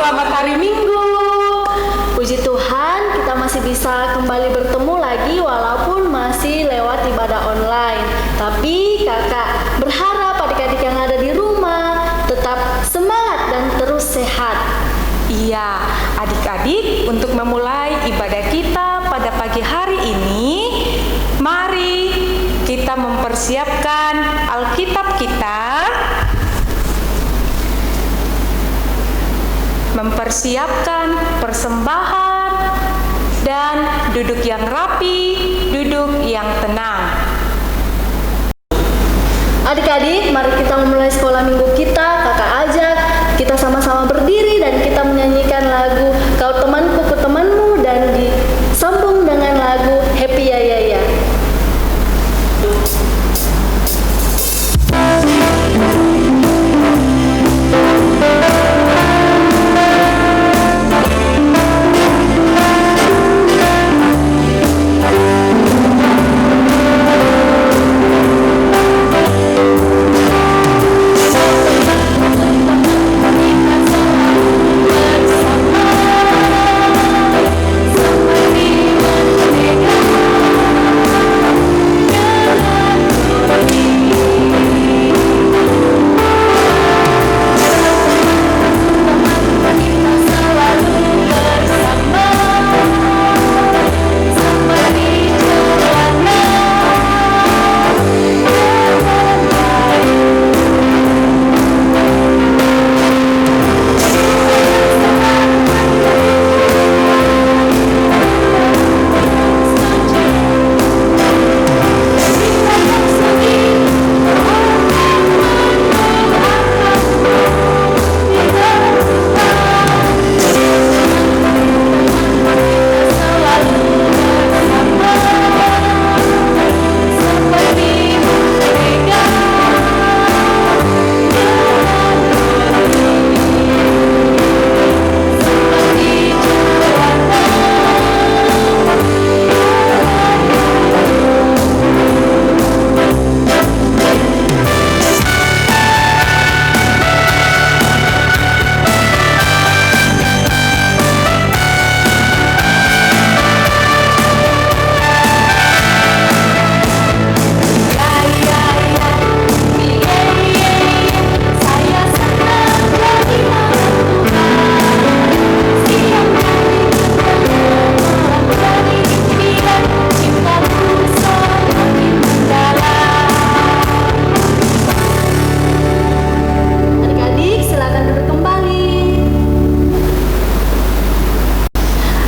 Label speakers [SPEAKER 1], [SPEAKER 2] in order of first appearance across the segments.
[SPEAKER 1] Selamat hari Minggu.
[SPEAKER 2] Puji Tuhan, kita masih bisa kembali bertemu lagi walaupun masih lewat ibadah online. Tapi kakak berharap adik-adik yang ada di rumah tetap semangat dan terus sehat.
[SPEAKER 1] Iya, adik-adik, untuk memulai ibadah kita pada pagi hari ini, mari kita mempersiapkan Alkitab kita, mempersiapkan persembahan, dan duduk yang rapi, duduk yang tenang.
[SPEAKER 2] Adik-adik, mari kita memulai sekolah minggu kita. Kakak ajak kita sama-sama berdiri dan kita menyanyikan lagu Kau Temanku, Ku Temanmu, dan disambung dengan lagu Happy Ya Ya Ya.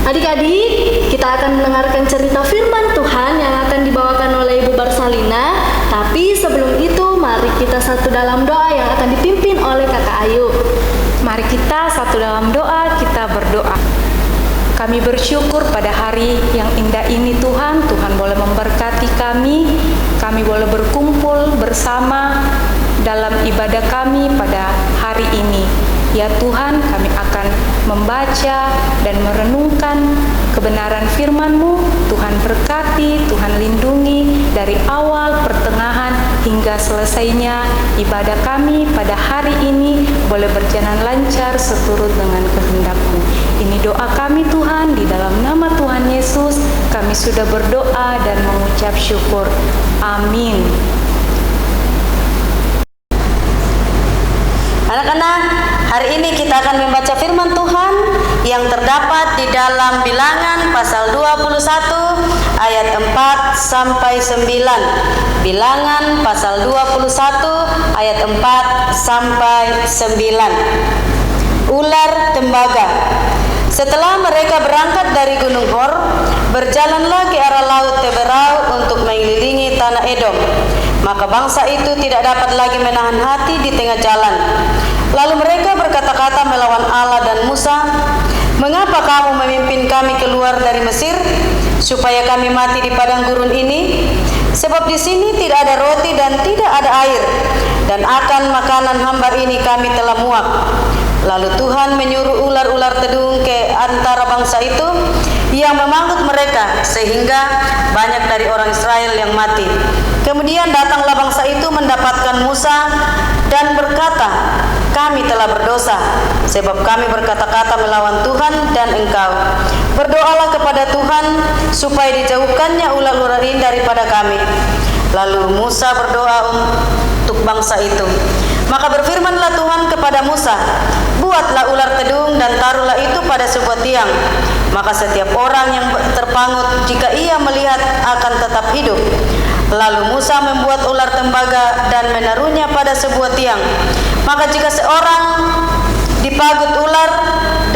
[SPEAKER 2] Adik-adik, kita akan mendengarkan cerita firman Tuhan yang akan dibawakan oleh Ibu Barsalina. Tapi sebelum itu, mari kita satu dalam doa yang akan dipimpin oleh Kakak Ayu.
[SPEAKER 1] Mari kita satu dalam doa, kita berdoa. Kami bersyukur pada hari yang indah ini Tuhan. Tuhan boleh memberkati kami boleh berkumpul bersama dalam ibadah kami pada hari ini. Ya Tuhan, kami akan membaca dan merenungkan kebenaran firman-Mu. Tuhan berkati, Tuhan lindungi dari awal, pertengahan, hingga selesainya ibadah kami pada hari ini boleh berjalan lancar seturut dengan kehendak-Mu. Ini doa kami Tuhan, di dalam nama Tuhan Yesus kami sudah berdoa dan mengucap syukur. Amin.
[SPEAKER 3] Anak-anak, hari ini kita akan membaca firman Tuhan yang terdapat di dalam Bilangan pasal 21 ayat 4 sampai 9. Bilangan pasal 21 ayat 4 sampai 9. Ular tembaga. Setelah mereka berangkat dari Gunung Hor, berjalanlah ke arah Laut Teberau untuk mengelilingi tanah Edom. Maka bangsa itu tidak dapat lagi menahan hati di tengah jalan. Lalu mereka berkata-kata melawan Allah dan Musa, "Mengapa kamu memimpin kami keluar dari Mesir, supaya kami mati di padang gurun ini? Sebab di sini tidak ada roti dan tidak ada air, dan akan makanan hambar ini kami telah muak." Lalu Tuhan menyuruh ular-ular tedung ke antara bangsa itu yang memanggut mereka, sehingga banyak dari orang Israel yang mati. Kemudian datanglah bangsa itu mendapatkan Musa dan berkata, "Kami telah berdosa, sebab kami berkata-kata melawan Tuhan dan engkau. Berdoalah kepada Tuhan supaya dijauhkannya ular-ular ini daripada kami. Lalu Musa berdoa untuk bangsa itu. Maka berfirmanlah Tuhan kepada Musa, buatlah ular tedung dan taruhlah itu pada sebuah tiang. Maka setiap orang yang terpangut jika ia melihat akan tetap hidup. Lalu Musa membuat ular tembaga dan menaruhnya pada sebuah tiang. Maka jika seorang dipagut ular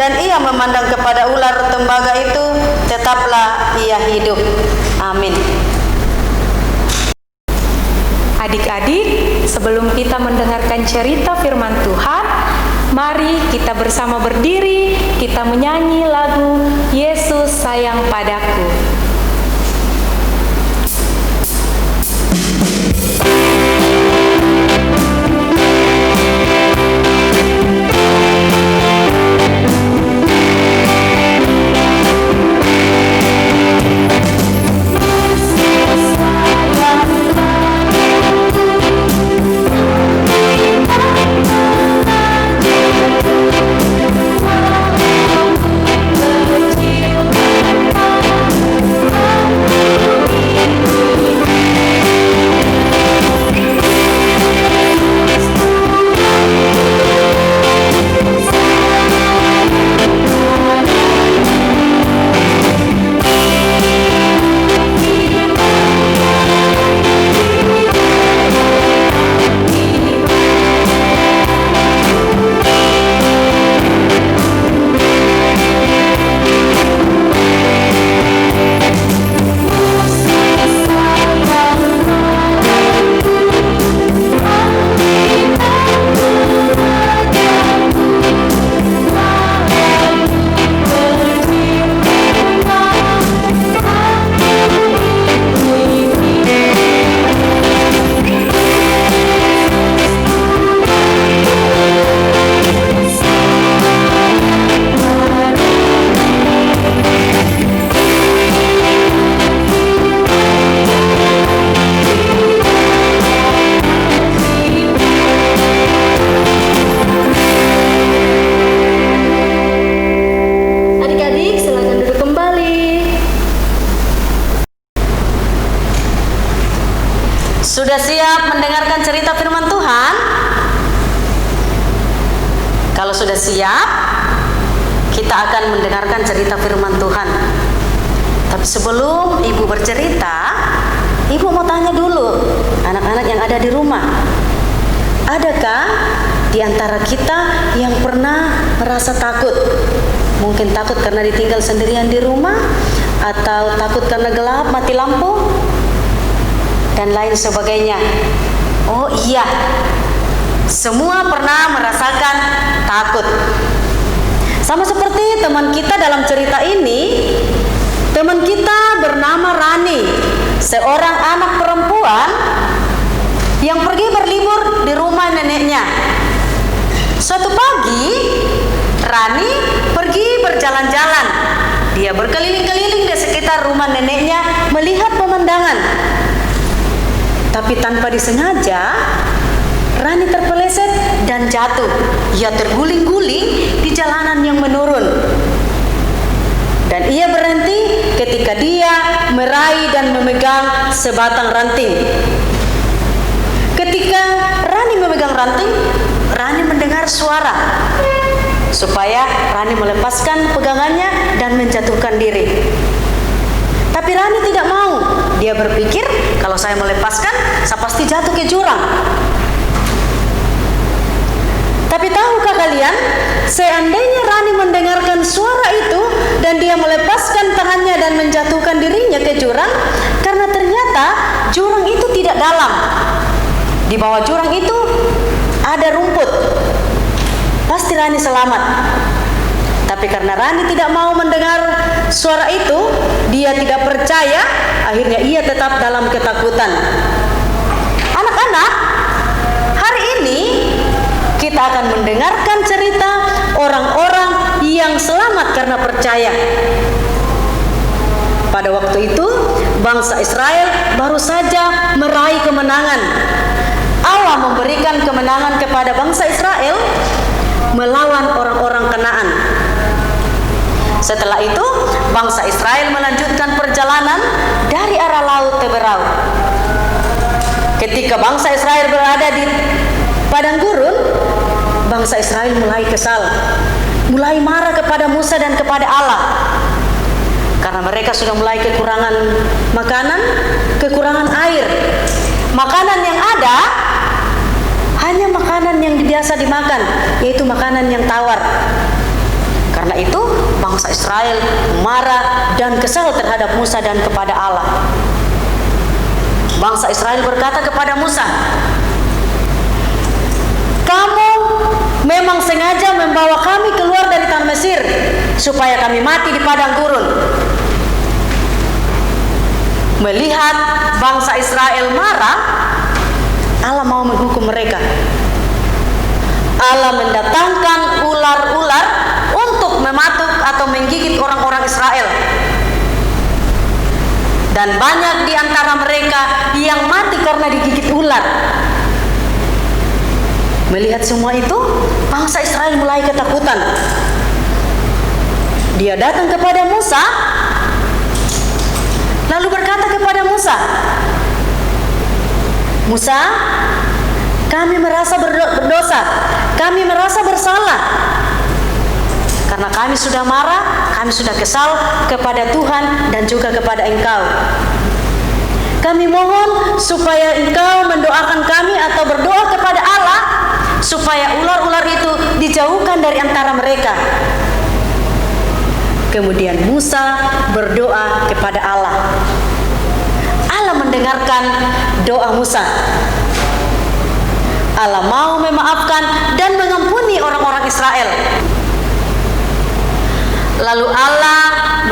[SPEAKER 3] dan ia memandang kepada ular tembaga itu, tetaplah ia hidup. Amin.
[SPEAKER 1] Adik-adik, sebelum kita mendengarkan cerita firman Tuhan, mari kita bersama berdiri, kita menyanyi lagu Yesus Sayang Padaku.
[SPEAKER 3] Sudah siap mendengarkan cerita firman Tuhan? Kalau sudah siap, kita akan mendengarkan cerita firman Tuhan. Tapi sebelum ibu bercerita, ibu mau tanya dulu anak-anak yang ada di rumah. Adakah di antara kita yang pernah merasa takut? Mungkin takut karena ditinggal sendirian di rumah, atau takut karena gelap, mati lampu, dan lain sebagainya. Oh iya, semua pernah merasakan takut. Sama seperti teman kita dalam cerita ini. Teman kita bernama Rani, seorang anak perempuan yang pergi berlibur di rumah neneknya. Suatu pagi, Rani pergi berjalan-jalan. Dia berkeliling-keliling di sekitar rumah neneknya melihat pemandangan. Tapi tanpa disengaja, Rani terpeleset dan jatuh. Ia terguling-guling di jalanan yang menurun. Dan ia berhenti ketika dia meraih dan memegang sebatang ranting. Ketika Rani memegang ranting, Rani mendengar suara supaya Rani melepaskan pegangannya dan menjatuhkan diri. Tapi Rani tidak mau. Dia berpikir, kalau saya melepaskan, saya pasti jatuh ke jurang. Tapi tahukah kalian, seandainya Rani mendengarkan suara itu dan dia melepaskan tangannya dan menjatuhkan dirinya ke jurang, karena ternyata jurang itu tidak dalam. Di bawah jurang itu ada rumput. Pasti Rani selamat. Tapi karena Rani tidak mau mendengar suara itu, dia tidak percaya, akhirnya ia tetap dalam ketakutan. Anak-anak, hari ini kita akan mendengarkan cerita orang-orang yang selamat karena percaya. Pada waktu itu, bangsa Israel baru saja meraih kemenangan. Allah memberikan kemenangan kepada bangsa Israel melawan orang-orang bangsa Israel melanjutkan perjalanan dari arah laut Teberau. Ketika bangsa Israel berada di padang gurun, bangsa Israel mulai kesal, mulai marah kepada Musa dan kepada Allah. Karena mereka sudah mulai kekurangan makanan, kekurangan air. Makanan yang ada hanya makanan yang biasa dimakan, yaitu makanan yang tawar. Karena itu bangsa Israel marah dan kesal terhadap Musa dan kepada Allah. Bangsa Israel berkata kepada Musa, "Kamu memang sengaja membawa kami keluar dari tanah Mesir supaya kami mati di padang gurun." Melihat bangsa Israel marah, Allah mau menghukum mereka. Allah mendatangkan ular-ular untuk mematuk atau menggigit orang-orang Israel. Dan banyak di antara mereka yang mati karena digigit ular. Melihat semua itu, bangsa Israel mulai ketakutan. Dia datang kepada Musa, lalu berkata kepada Musa, "Musa, kami merasa berdosa, kami merasa bersalah. Karena kami sudah marah, kami sudah kesal kepada Tuhan dan juga kepada Engkau. Kami mohon supaya Engkau mendoakan kami atau berdoa kepada Allah supaya ular-ular itu dijauhkan dari antara mereka." Kemudian Musa berdoa kepada Allah. Allah mendengarkan doa Musa. Allah mau memaafkan dan mengampuni orang-orang Israel. Lalu Allah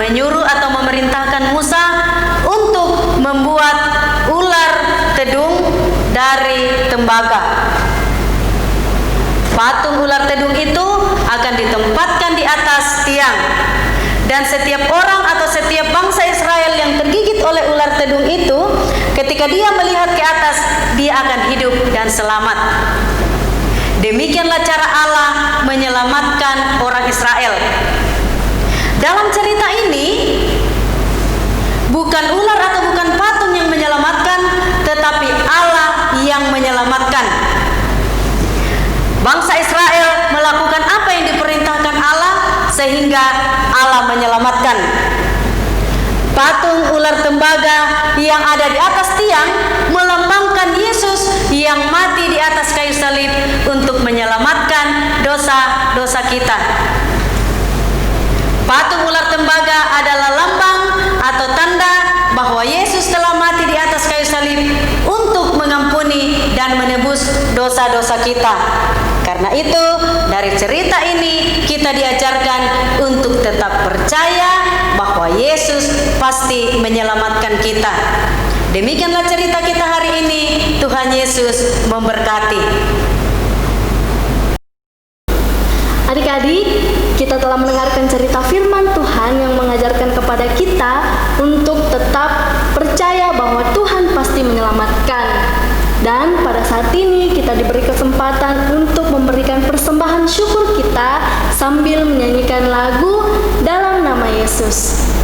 [SPEAKER 3] menyuruh atau memerintahkan Musa untuk membuat ular tedung dari tembaga. Patung ular tedung itu akan ditempatkan di atas tiang. Dan setiap orang atau setiap bangsa Israel yang tergigit oleh ular tedung itu, ketika dia melihat ke atas, dia akan hidup dan selamat. Demikianlah cara Allah menyelamatkan orang Israel. Dalam cerita ini, bukan ular atau bukan patung yang menyelamatkan, tetapi Allah yang menyelamatkan. Bangsa Israel melakukan apa yang diperintahkan Allah, sehingga Allah menyelamatkan. Patung ular tembaga yang ada di atas tiang melambangkan Yesus yang mati di atas kayu salib untuk menyelamatkan dosa-dosa kita. Patung ular tembaga adalah lambang atau tanda bahwa Yesus telah mati di atas kayu salib untuk mengampuni dan menebus dosa-dosa kita. Karena itu, dari cerita ini kita diajarkan untuk tetap percaya bahwa Yesus pasti menyelamatkan kita. Demikianlah cerita kita hari ini. Tuhan Yesus memberkati.
[SPEAKER 2] Adik-adik, kita telah mendengarkan cerita firman Tuhan yang mengajarkan kepada kita untuk tetap percaya bahwa Tuhan pasti menyelamatkan. Dan pada saat ini kita diberi kesempatan untuk memberikan persembahan syukur kita sambil menyanyikan lagu dalam nama Yesus.
[SPEAKER 4] Yesus.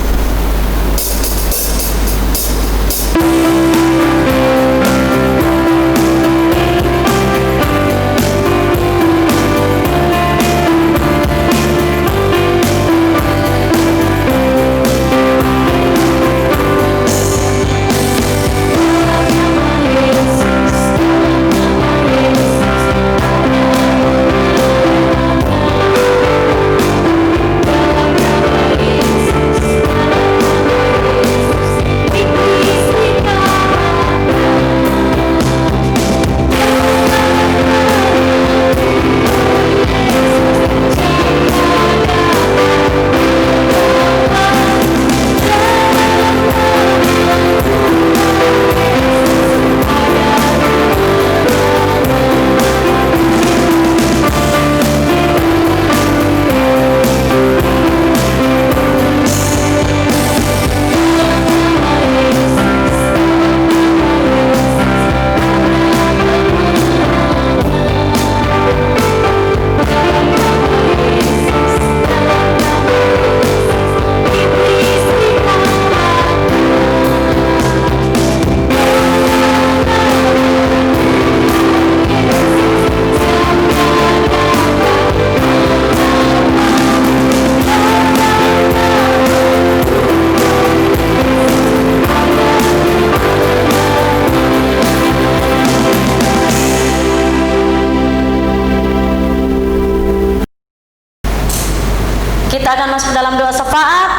[SPEAKER 3] kita akan masuk dalam doa syafaat.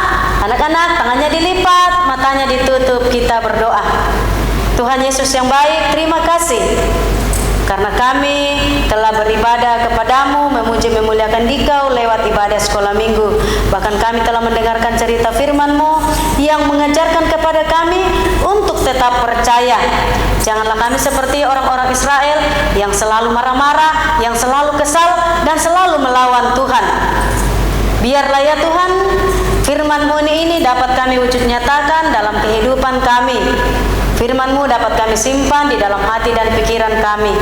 [SPEAKER 3] Anak-anak, tangannya dilipat, matanya ditutup, kita berdoa. Tuhan Yesus yang baik, terima kasih karena kami telah beribadah kepadamu, memuji memuliakan Dikau lewat ibadah sekolah minggu. Bahkan kami telah mendengarkan cerita firman-Mu yang mengajarkan kepada kami untuk tetap percaya. Janganlah kami seperti orang-orang Israel yang selalu marah-marah, yang selalu kesal, dan selalu melawan Tuhan. Biarlah ya Tuhan, firman-Mu ini dapat kami wujud nyatakan dalam kehidupan kami. Firman-Mu dapat kami simpan di dalam hati dan pikiran kami.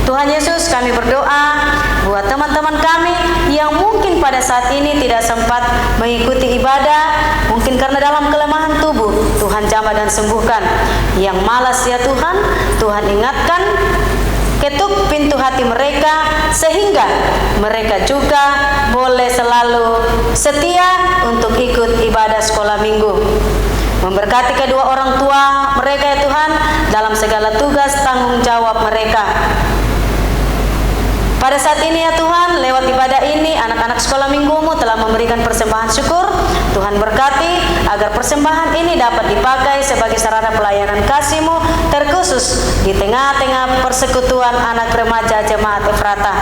[SPEAKER 3] Tuhan Yesus, kami berdoa buat teman-teman kami yang mungkin pada saat ini tidak sempat mengikuti ibadah, mungkin karena dalam kelemahan tubuh. Tuhan jamah dan sembuhkan. Yang malas ya Tuhan, Tuhan ingatkan, ketuk pintu hati mereka sehingga mereka juga boleh selalu setia untuk ikut ibadah sekolah minggu. Memberkati kedua orang tua mereka ya Tuhan dalam segala tugas tanggung jawab mereka. Pada saat ini ya Tuhan, lewat ibadah ini anak-anak sekolah minggu-Mu telah memberikan persembahan syukur. Tuhan berkati agar persembahan ini dapat dipakai sebagai sarana pelayanan kasih-Mu, terkhusus di tengah-tengah persekutuan anak remaja Jemaat Efrata.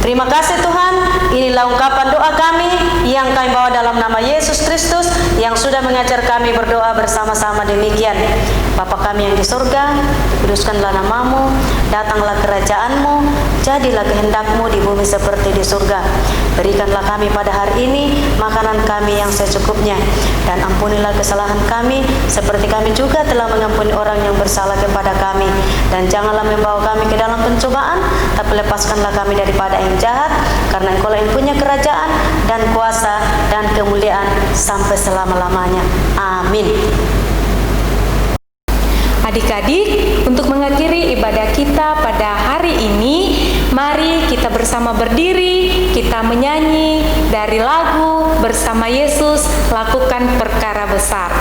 [SPEAKER 3] Terima kasih Tuhan, inilah ungkapan doa kami yang kami bawa dalam nama Yesus Kristus yang sudah mengajar kami berdoa bersama-sama demikian. Bapa kami yang di surga, kuduskanlah nama-Mu, datanglah kerajaan-Mu, jadilah kehendak-Mu di bumi seperti di surga. Berikanlah kami pada hari ini makanan kami yang secukupnya, dan ampunilah kesalahan kami seperti kami juga telah mengampuni orang yang bersalah kepada kami. Dan janganlah membawa kami ke dalam pencobaan, tapi lepaskanlah kami daripada yang jahat, karena Engkau-lah yang punya kerajaan dan kuasa dan kemuliaan sampai selama-lamanya. Amin.
[SPEAKER 1] Adik-adik, untuk mengakhiri ibadah kita pada hari ini, mari kita bersama berdiri, kita menyanyi dari lagu Bersama Yesus Lakukan Perkara Besar.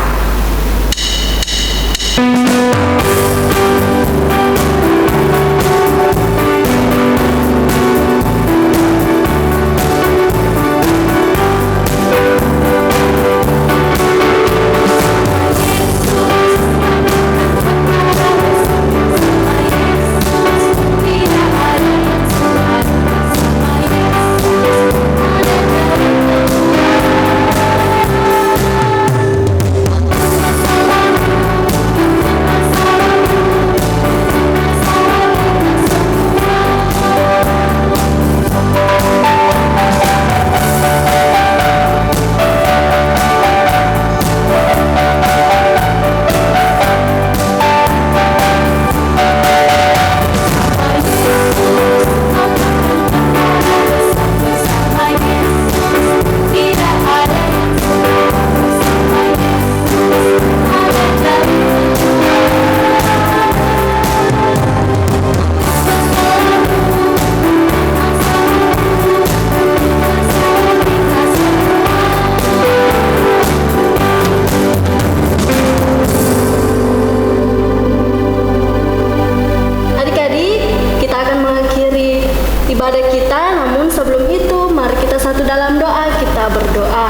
[SPEAKER 2] ibadah kita, namun sebelum itu mari kita satu dalam doa, kita berdoa.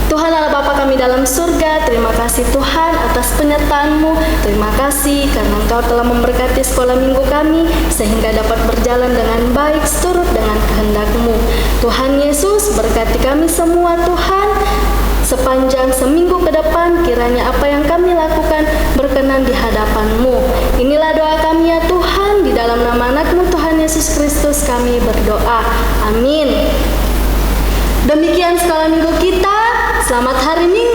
[SPEAKER 2] Tuhan Allah Bapa kami dalam surga, terima kasih Tuhan atas penyertaan-Mu. Terima kasih karena Engkau telah memberkati sekolah minggu kami sehingga dapat berjalan dengan baik seturut dengan kehendak-Mu. Tuhan Yesus, berkati kami semua Tuhan. Sepanjang seminggu ke depan, kiranya apa yang kami lakukan berkenan di hadapan-Mu. Inilah doa kami ya Tuhan, di dalam nama anak-Mu Tuhan Yesus Kristus kami berdoa. Amin. Demikian sekolah minggu kita. Selamat hari Minggu.